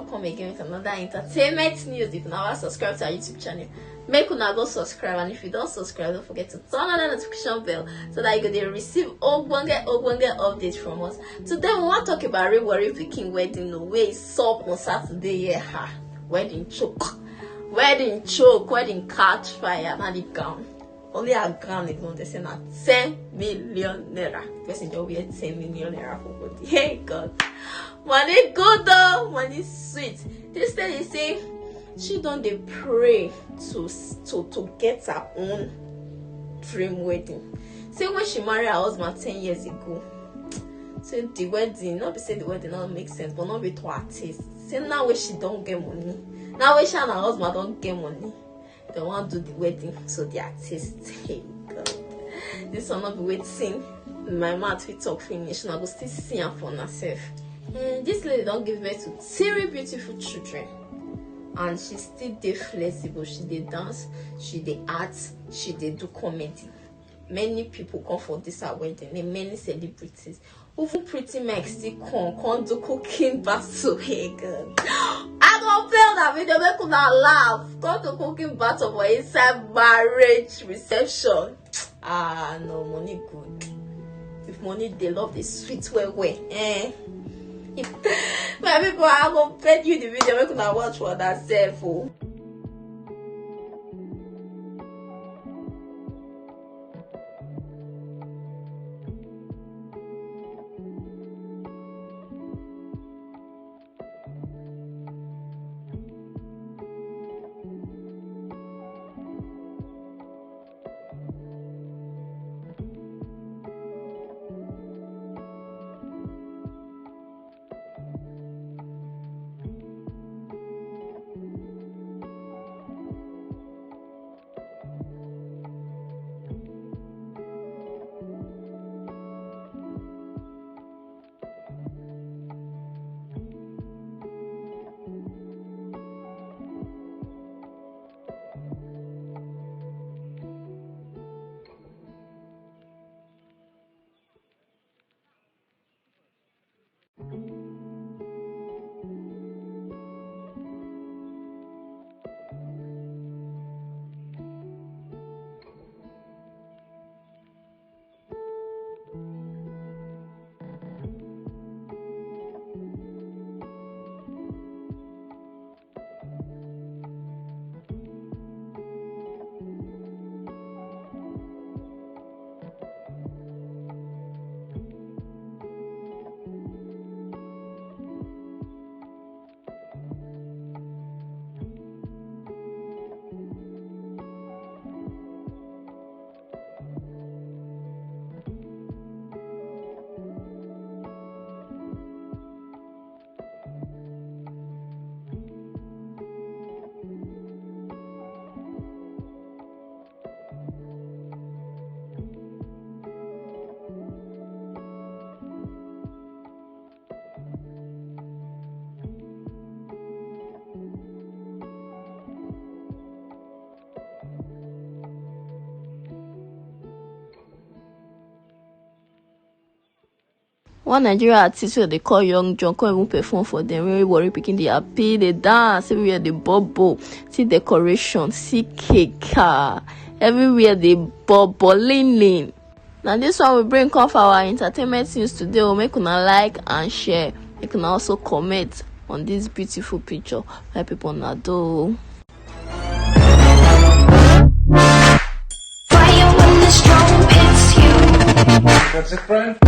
come again with another entertainment news. If you never subscribe to our YouTube channel, make una go subscribe, and if you don't subscribe, don't forget to turn on the notification bell so that you can receive ogbonge updates from us. Today we want to talk about Real Warri pikin wedding. No way it's up on Saturday. Yeah, wedding choke, wedding catch fire. Now the gown, only a gown is going to say na 10 million naira. Person just wear 10 million naira for body. Hey God, money good though, money sweet. This lady say she don't dey pray to get her own dream wedding. Say when she married her husband 10 years ago, say the wedding, not be say the wedding don't make sense, but not be to artist. Say now when she don't get money, now when she and her husband don't get money, they want to do the wedding, so the artist. Hey God, this will not be waiting. My mouth will talk finish, and I go still see her for herself. This lady don't give birth to 3 beautiful children. And she still dey flexible. She dey dance, she dey art, she dey do comedy. Many people come for this her wedding, and many celebrities. Even pretty Meg still come do cooking battle. Hey God, I gonna play that video, make una laugh. Come to cooking battle for inside marriage reception. Ah no, money good. If money they love the sweet way. My people, I'm gonna pet you the video. Make una watch for that self. One Nigerian artist wey they call Young John come even perform for them. Real Warri pikin dey happy, they dance everywhere, they bubble, see decoration, see cake, everywhere they bubbling. Now this one we bring come for our entertainment news today. We'll make una like and share. You can also comment on this beautiful picture. Why people not do. Fire when the strobe, it's you. That's it, friend.